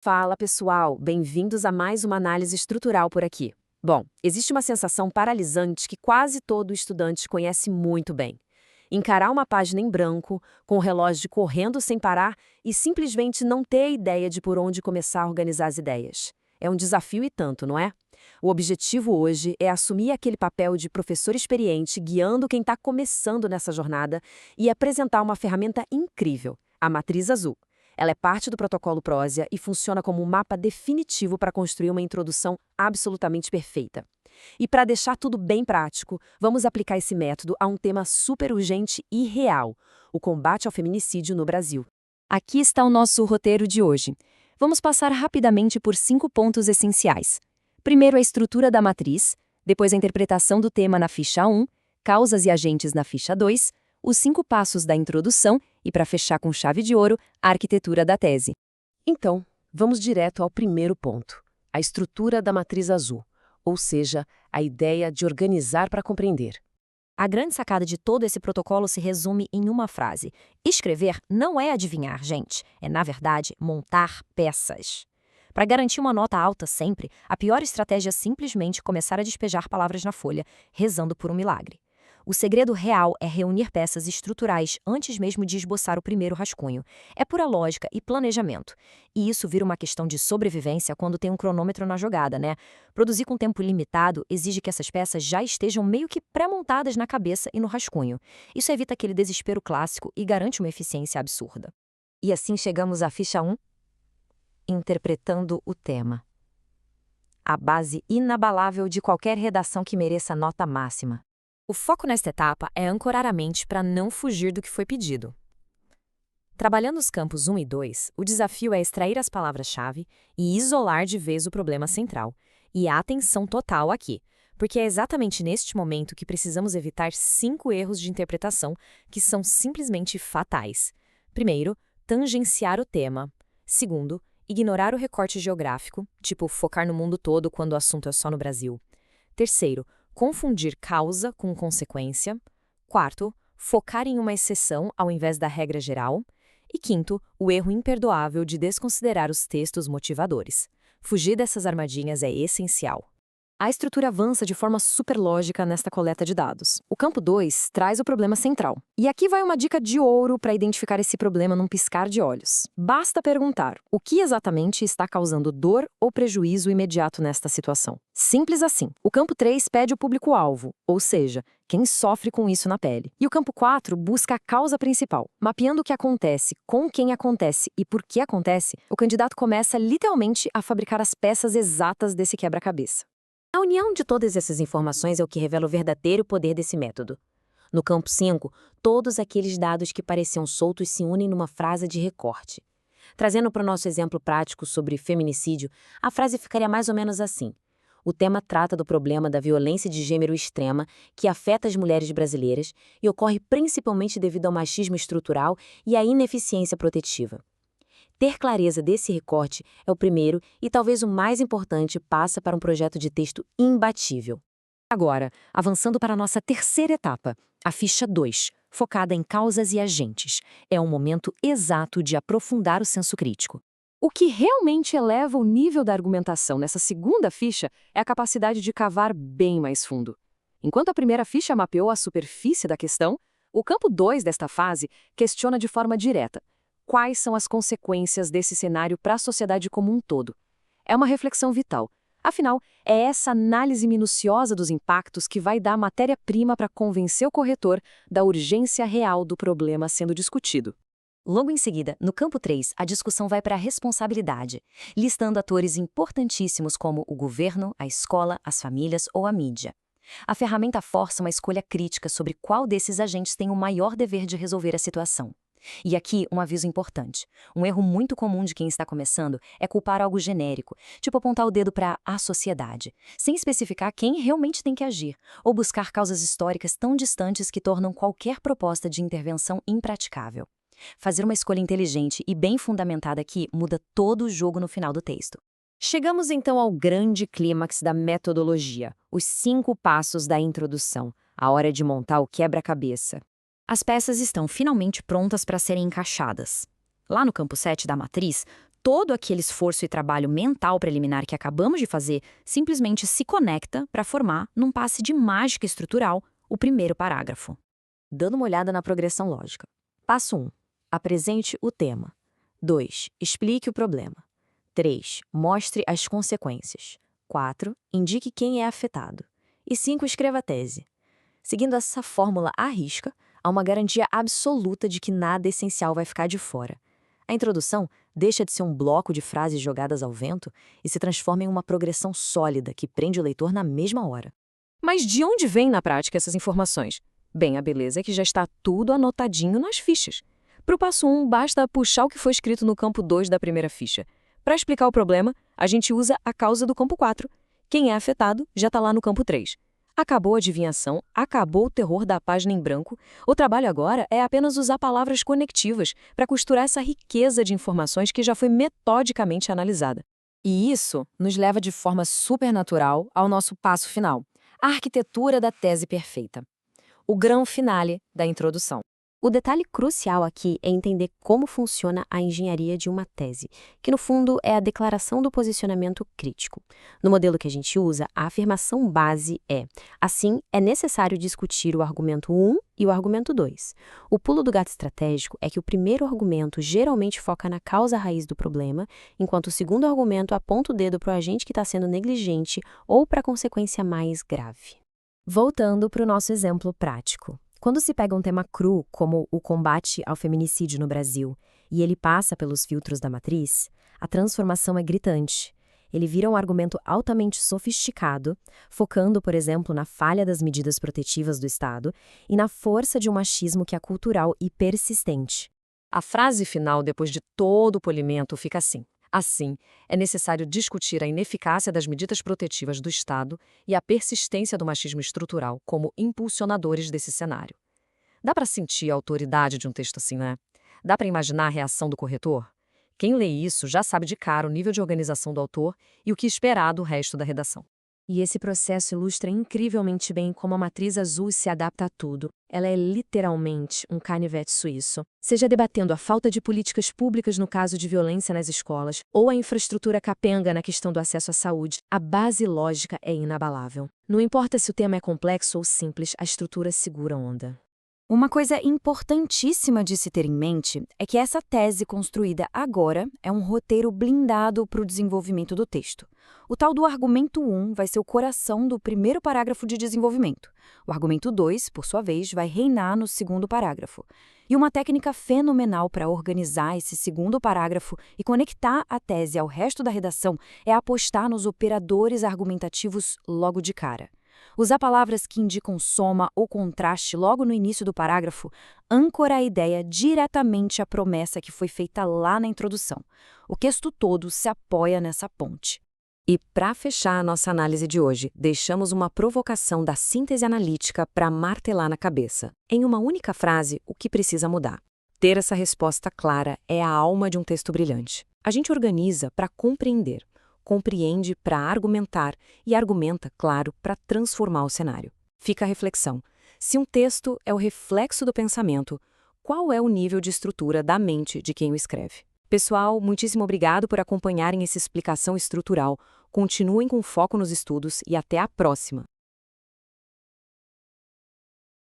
Fala pessoal, bem-vindos a mais uma análise estrutural por aqui. Bom, existe uma sensação paralisante que quase todo estudante conhece muito bem. Encarar uma página em branco, com o relógio correndo sem parar e simplesmente não ter a ideia de por onde começar a organizar as ideias. É um desafio e tanto, não é? O objetivo hoje é assumir aquele papel de professor experiente guiando quem está começando nessa jornada e apresentar uma ferramenta incrível, a Matriz Azul. Ela é parte do protocolo Prozia e funciona como um mapa definitivo para construir uma introdução absolutamente perfeita. E para deixar tudo bem prático, vamos aplicar esse método a um tema super urgente e real: o combate ao feminicídio no Brasil. Aqui está o nosso roteiro de hoje. Vamos passar rapidamente por 5 pontos essenciais. Primeiro, a estrutura da matriz, depois a interpretação do tema na ficha 1, causas e agentes na ficha 2, os 5 passos da introdução e, para fechar com chave de ouro, a arquitetura da tese. Então, vamos direto ao primeiro ponto: a estrutura da Matriz Azul, ou seja, a ideia de organizar para compreender. A grande sacada de todo esse protocolo se resume em uma frase. Escrever não é adivinhar, gente. É, na verdade, montar peças. Para garantir uma nota alta sempre, a pior estratégia é simplesmente começar a despejar palavras na folha, rezando por um milagre. O segredo real é reunir peças estruturais antes mesmo de esboçar o primeiro rascunho. É pura lógica e planejamento. E isso vira uma questão de sobrevivência quando tem um cronômetro na jogada, né? Produzir com tempo limitado exige que essas peças já estejam meio que pré-montadas na cabeça e no rascunho. Isso evita aquele desespero clássico e garante uma eficiência absurda. E assim chegamos à ficha 1, interpretando o tema. A base inabalável de qualquer redação que mereça nota máxima. O foco nesta etapa é ancorar a mente para não fugir do que foi pedido. Trabalhando os campos 1 e 2, o desafio é extrair as palavras-chave e isolar de vez o problema central. E a atenção total aqui, porque é exatamente neste momento que precisamos evitar 5 erros de interpretação que são simplesmente fatais. Primeiro, tangenciar o tema. Segundo, ignorar o recorte geográfico, tipo focar no mundo todo quando o assunto é só no Brasil. Terceiro, confundir causa com consequência. Quarto, focar em uma exceção ao invés da regra geral. E quinto, o erro imperdoável de desconsiderar os textos motivadores. Fugir dessas armadilhas é essencial. A estrutura avança de forma superlógica nesta coleta de dados. O campo 2 traz o problema central. E aqui vai uma dica de ouro para identificar esse problema num piscar de olhos. Basta perguntar: o que exatamente está causando dor ou prejuízo imediato nesta situação? Simples assim. O campo 3 pede o público-alvo, ou seja, quem sofre com isso na pele. E o campo 4 busca a causa principal. Mapeando o que acontece, com quem acontece e por que acontece, o candidato começa literalmente a fabricar as peças exatas desse quebra-cabeça. A união de todas essas informações é o que revela o verdadeiro poder desse método. No campo 5, todos aqueles dados que pareciam soltos se unem numa frase de recorte. Trazendo para o nosso exemplo prático sobre feminicídio, a frase ficaria mais ou menos assim: o tema trata do problema da violência de gênero extrema que afeta as mulheres brasileiras e ocorre principalmente devido ao machismo estrutural e à ineficiência protetiva. Ter clareza desse recorte é o primeiro e talvez o mais importante passo para um projeto de texto imbatível. Agora, avançando para a nossa terceira etapa, a ficha 2, focada em causas e agentes. É um momento exato de aprofundar o senso crítico. O que realmente eleva o nível da argumentação nessa segunda ficha é a capacidade de cavar bem mais fundo. Enquanto a primeira ficha mapeou a superfície da questão, o campo 2 desta fase questiona de forma direta: quais são as consequências desse cenário para a sociedade como um todo? É uma reflexão vital. Afinal, é essa análise minuciosa dos impactos que vai dar matéria-prima para convencer o corretor da urgência real do problema sendo discutido. Logo em seguida, no campo 3, a discussão vai para a responsabilidade, listando atores importantíssimos como o governo, a escola, as famílias ou a mídia. A ferramenta força uma escolha crítica sobre qual desses agentes tem o maior dever de resolver a situação. E aqui, um aviso importante. Um erro muito comum de quem está começando é culpar algo genérico, tipo apontar o dedo para a sociedade, sem especificar quem realmente tem que agir, ou buscar causas históricas tão distantes que tornam qualquer proposta de intervenção impraticável. Fazer uma escolha inteligente e bem fundamentada aqui muda todo o jogo no final do texto. Chegamos então ao grande clímax da metodologia, os 5 passos da introdução, a hora de montar o quebra-cabeça. As peças estão finalmente prontas para serem encaixadas. Lá no campo 7 da matriz, todo aquele esforço e trabalho mental preliminar que acabamos de fazer simplesmente se conecta para formar, num passe de mágica estrutural, o primeiro parágrafo. Dando uma olhada na progressão lógica. Passo 1. Apresente o tema. 2. Explique o problema. 3. Mostre as consequências. 4. Indique quem é afetado. E 5. Escreva a tese. Seguindo essa fórmula à risca, há uma garantia absoluta de que nada essencial vai ficar de fora. A introdução deixa de ser um bloco de frases jogadas ao vento e se transforma em uma progressão sólida que prende o leitor na mesma hora. Mas de onde vêm na prática essas informações? Bem, a beleza é que já está tudo anotadinho nas fichas. Para o passo 1, basta puxar o que foi escrito no campo 2 da primeira ficha. Para explicar o problema, a gente usa a causa do campo 4. Quem é afetado já está lá no campo 3. Acabou a adivinhação, acabou o terror da página em branco. O trabalho agora é apenas usar palavras conectivas para costurar essa riqueza de informações que já foi metodicamente analisada. E isso nos leva de forma supernatural ao nosso passo final, a arquitetura da tese perfeita. O grão finale da introdução. O detalhe crucial aqui é entender como funciona a engenharia de uma tese, que no fundo é a declaração do posicionamento crítico. No modelo que a gente usa, a afirmação base é: assim, é necessário discutir o argumento 1 e o argumento 2. O pulo do gato estratégico é que o primeiro argumento geralmente foca na causa raiz do problema, enquanto o segundo argumento aponta o dedo para o agente que está sendo negligente ou para a consequência mais grave. Voltando para o nosso exemplo prático. Quando se pega um tema cru, como o combate ao feminicídio no Brasil, e ele passa pelos filtros da matriz, a transformação é gritante. Ele vira um argumento altamente sofisticado, focando, por exemplo, na falha das medidas protetivas do Estado e na força de um machismo que é cultural e persistente. A frase final, depois de todo o polimento, fica assim: assim, é necessário discutir a ineficácia das medidas protetivas do Estado e a persistência do machismo estrutural como impulsionadores desse cenário. Dá para sentir a autoridade de um texto assim, né? Dá para imaginar a reação do corretor? Quem lê isso já sabe de cara o nível de organização do autor e o que esperar do resto da redação. E esse processo ilustra incrivelmente bem como a matriz azul se adapta a tudo. Ela é literalmente um canivete suíço. Seja debatendo a falta de políticas públicas no caso de violência nas escolas, ou a infraestrutura capenga na questão do acesso à saúde, a base lógica é inabalável. Não importa se o tema é complexo ou simples, a estrutura segura a onda. Uma coisa importantíssima de se ter em mente é que essa tese construída agora é um roteiro blindado para o desenvolvimento do texto. O tal do argumento 1 vai ser o coração do primeiro parágrafo de desenvolvimento. O argumento 2, por sua vez, vai reinar no segundo parágrafo. E uma técnica fenomenal para organizar esse segundo parágrafo e conectar a tese ao resto da redação é apostar nos operadores argumentativos logo de cara. Usar palavras que indicam soma ou contraste logo no início do parágrafo âncora a ideia diretamente à promessa que foi feita lá na introdução. O texto todo se apoia nessa ponte. E para fechar a nossa análise de hoje, deixamos uma provocação da síntese analítica para martelar na cabeça. Em uma única frase, o que precisa mudar? Ter essa resposta clara é a alma de um texto brilhante. A gente organiza para compreender. Compreende para argumentar e argumenta, claro, para transformar o cenário. Fica a reflexão. Se um texto é o reflexo do pensamento, qual é o nível de estrutura da mente de quem o escreve? Pessoal, muitíssimo obrigado por acompanharem essa explicação estrutural. Continuem com foco nos estudos e até a próxima!